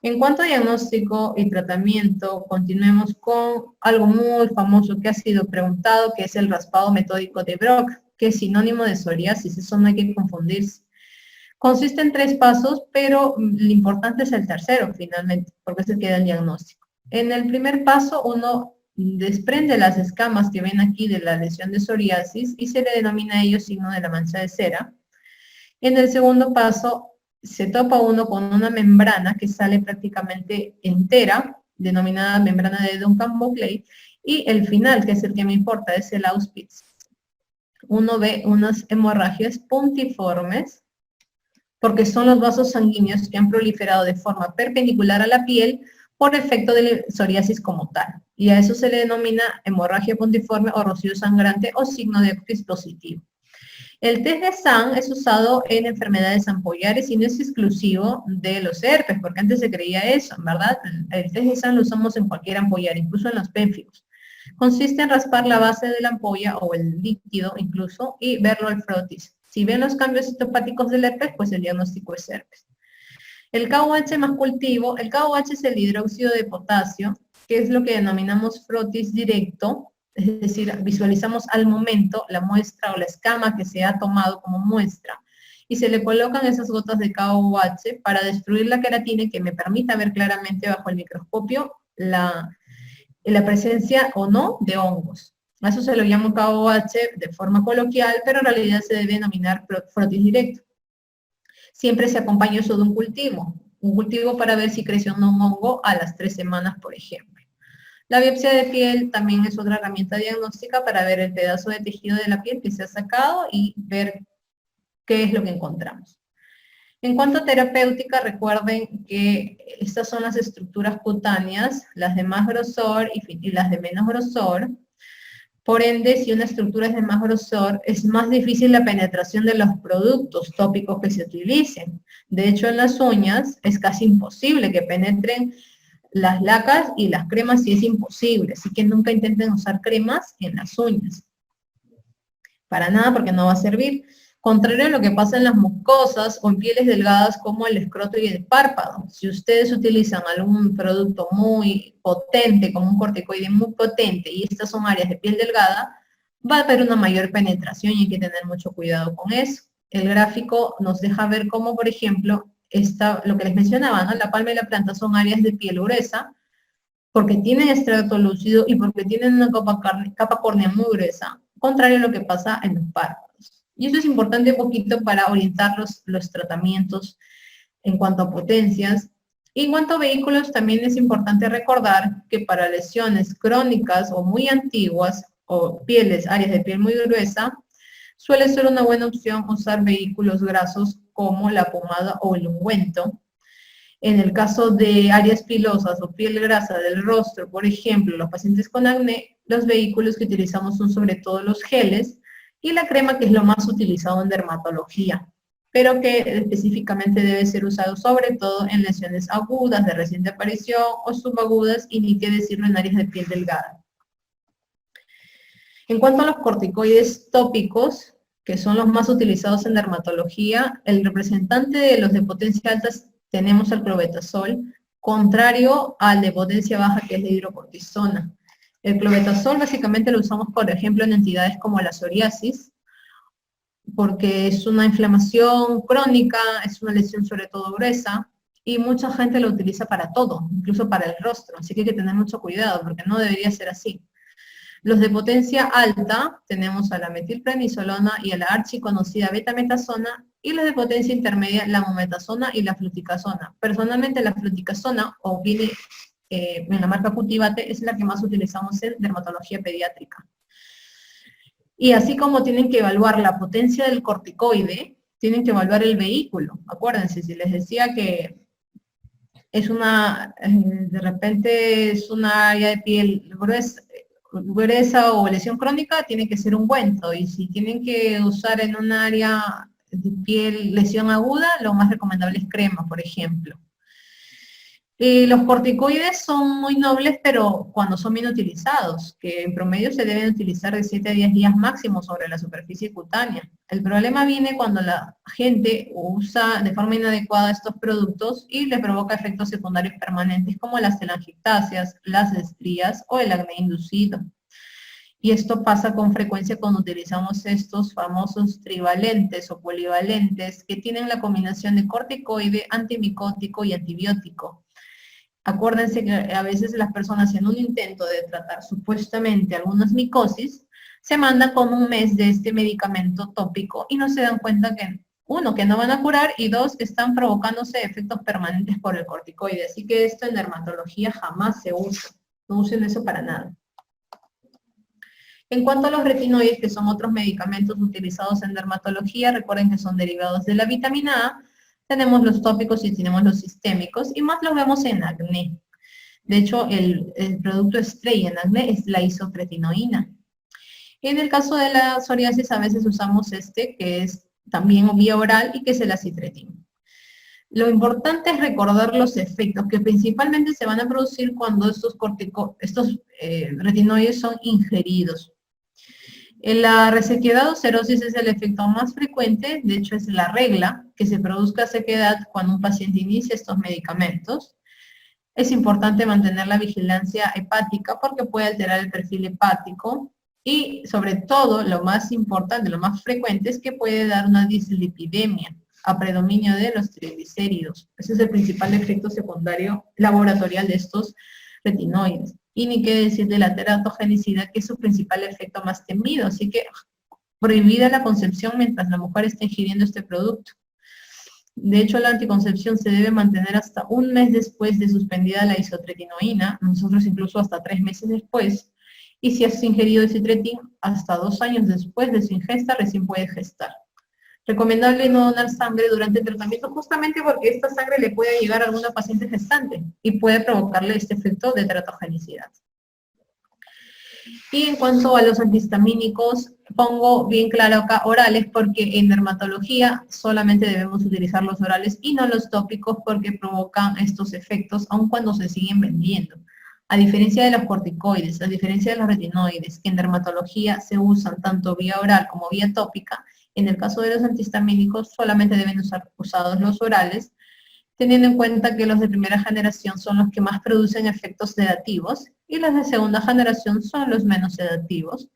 En cuanto a diagnóstico y tratamiento, continuemos con algo muy famoso que ha sido preguntado, que es el raspado metódico de Brock, que es sinónimo de psoriasis, eso no hay que confundirse. Consiste en 3 pasos, pero lo importante es el tercero, finalmente, porque se queda el diagnóstico. En el primer paso, uno desprende las escamas que ven aquí de la lesión de psoriasis y se le denomina a ello signo de la mancha de cera. En el segundo paso, se topa uno con una membrana que sale prácticamente entera, denominada membrana de Duncan-Buckley, y el final, que es el que me importa, es el Auspitz. Uno ve unas hemorragias puntiformes, porque son los vasos sanguíneos que han proliferado de forma perpendicular a la piel por efecto de la psoriasis como tal. Y a eso se le denomina hemorragia puntiforme o rocío sangrante o signo de Auspitz positivo. El test de SAN es usado en enfermedades ampollares y no es exclusivo de los herpes, porque antes se creía eso, ¿verdad? El test de SAN lo usamos en cualquier ampollar, incluso en los pénfigos. Consiste en raspar la base de la ampolla o el líquido incluso y verlo al frotis. Si ven los cambios citopáticos del herpes, pues el diagnóstico es herpes. El KOH más cultivo, el KOH es el hidróxido de potasio, que es lo que denominamos frotis directo, es decir, visualizamos al momento la muestra o la escama que se ha tomado como muestra y se le colocan esas gotas de KOH para destruir la queratina y que me permita ver claramente bajo el microscopio la presencia o no de hongos. A eso se lo llama KOH de forma coloquial, pero en realidad se debe denominar frotis directo. Siempre se acompaña eso de un cultivo para ver si creció un hongo a las 3 semanas, por ejemplo. La biopsia de piel también es otra herramienta diagnóstica para ver el pedazo de tejido de la piel que se ha sacado y ver qué es lo que encontramos. En cuanto a terapéutica, recuerden que estas son las estructuras cutáneas, las de más grosor y las de menos grosor. Por ende, si una estructura es de más grosor, es más difícil la penetración de los productos tópicos que se utilicen. De hecho, en las uñas es casi imposible que penetren las lacas y las cremas, sí es imposible, así que nunca intenten usar cremas en las uñas. Para nada, porque no va a servir. Contrario a lo que pasa en las mucosas o en pieles delgadas como el escroto y el párpado. Si ustedes utilizan algún producto muy potente, como un corticoide muy potente, y estas son áreas de piel delgada, va a haber una mayor penetración y hay que tener mucho cuidado con eso. El gráfico nos deja ver cómo, por ejemplo, lo que les mencionaba, ¿no? La palma y la planta son áreas de piel gruesa, porque tienen estrato lúcido y porque tienen una capa córnea muy gruesa, contrario a lo que pasa en los párpados. Y eso es importante un poquito para orientar los tratamientos en cuanto a potencias. Y en cuanto a vehículos, también es importante recordar que para lesiones crónicas o muy antiguas, o áreas de piel muy gruesa, suele ser una buena opción usar vehículos grasos como la pomada o el ungüento. En el caso de áreas pilosas o piel grasa del rostro, por ejemplo, los pacientes con acné, los vehículos que utilizamos son sobre todo los geles y la crema, que es lo más utilizado en dermatología, pero que específicamente debe ser usado sobre todo en lesiones agudas de reciente aparición o subagudas, y ni qué decirlo en áreas de piel delgada. En cuanto a los corticoides tópicos, que son los más utilizados en dermatología, el representante de los de potencia alta tenemos el clobetasol, contrario al de potencia baja, que es la hidrocortisona. El clobetasol básicamente lo usamos, por ejemplo, en entidades como la psoriasis, porque es una inflamación crónica, es una lesión sobre todo gruesa, y mucha gente lo utiliza para todo, incluso para el rostro, así que hay que tener mucho cuidado, porque no debería ser así. Los de potencia alta, tenemos a la metilprednisolona y a la archiconocida betametasona, y los de potencia intermedia, la mometasona y la fluticasona. Personalmente la fluticasona, o viene en la marca Cultivate, es la que más utilizamos en dermatología pediátrica. Y así como tienen que evaluar la potencia del corticoide, tienen que evaluar el vehículo. Acuérdense, si les decía que es de repente es una área de piel gruesa o lesión crónica, tiene que ser ungüento, y si tienen que usar en un área de piel lesión aguda, lo más recomendable es crema, por ejemplo. Los corticoides son muy nobles, pero cuando son bien utilizados, que en promedio se deben utilizar de 7 a 10 días máximo sobre la superficie cutánea. El problema viene cuando la gente usa de forma inadecuada estos productos y le provoca efectos secundarios permanentes como las telangiectasias, las estrías o el acné inducido. Y esto pasa con frecuencia cuando utilizamos estos famosos trivalentes o polivalentes que tienen la combinación de corticoide, antimicótico y antibiótico. Acuérdense que a veces las personas en un intento de tratar supuestamente algunas micosis, se mandan con un mes de este medicamento tópico y no se dan cuenta que, uno, que no van a curar y dos, que están provocándose efectos permanentes por el corticoide. Así que esto en dermatología jamás se usa. No usen eso para nada. En cuanto a los retinoides, que son otros medicamentos utilizados en dermatología, recuerden que son derivados de la vitamina A. Tenemos los tópicos y tenemos los sistémicos, y más los vemos en acné. De hecho, el producto estrella en acné es la isotretinoína. En el caso de la psoriasis, a veces usamos este, que es también vía oral, y que es el acitretin. Lo importante es recordar los efectos que principalmente se van a producir cuando estos retinoides son ingeridos. La resequedad o cerosis es el efecto más frecuente, de hecho es la regla, que se produzca sequedad cuando un paciente inicia estos medicamentos. Es importante mantener la vigilancia hepática porque puede alterar el perfil hepático y sobre todo lo más importante, lo más frecuente es que puede dar una dislipidemia a predominio de los triglicéridos. Ese es el principal efecto secundario laboratorial de estos retinoides. Y ni qué decir de la teratogenicidad, que es su principal efecto más temido. Así que prohibida la concepción mientras la mujer esté ingiriendo este producto. De hecho, la anticoncepción se debe mantener hasta un mes después de suspendida la isotretinoína, nosotros incluso hasta 3 meses después, y si has ingerido isotretin, hasta 2 años después de su ingesta recién puede gestar. Recomendable no donar sangre durante el tratamiento justamente porque esta sangre le puede llegar a alguna paciente gestante y puede provocarle este efecto de teratogenicidad. Y en cuanto a los antihistamínicos, pongo bien claro acá orales porque en dermatología solamente debemos utilizar los orales y no los tópicos porque provocan estos efectos aun cuando se siguen vendiendo. A diferencia de los corticoides, a diferencia de los retinoides, que en dermatología se usan tanto vía oral como vía tópica, en el caso de los antihistamínicos solamente deben ser usados los orales, teniendo en cuenta que los de primera generación son los que más producen efectos sedativos y los de segunda generación son los menos sedativos.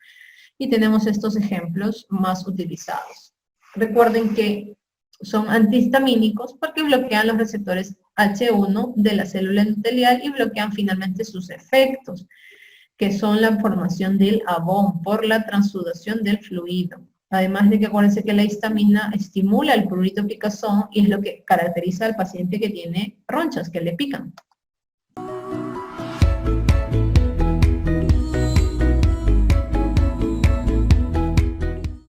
Y tenemos estos ejemplos más utilizados. Recuerden que son antihistamínicos porque bloquean los receptores H1 de la célula endotelial y bloquean finalmente sus efectos, que son la formación del Avon por la transsudación del fluido. Además de que acuérdense que la histamina estimula el prurito picazón y es lo que caracteriza al paciente que tiene ronchas, que le pican.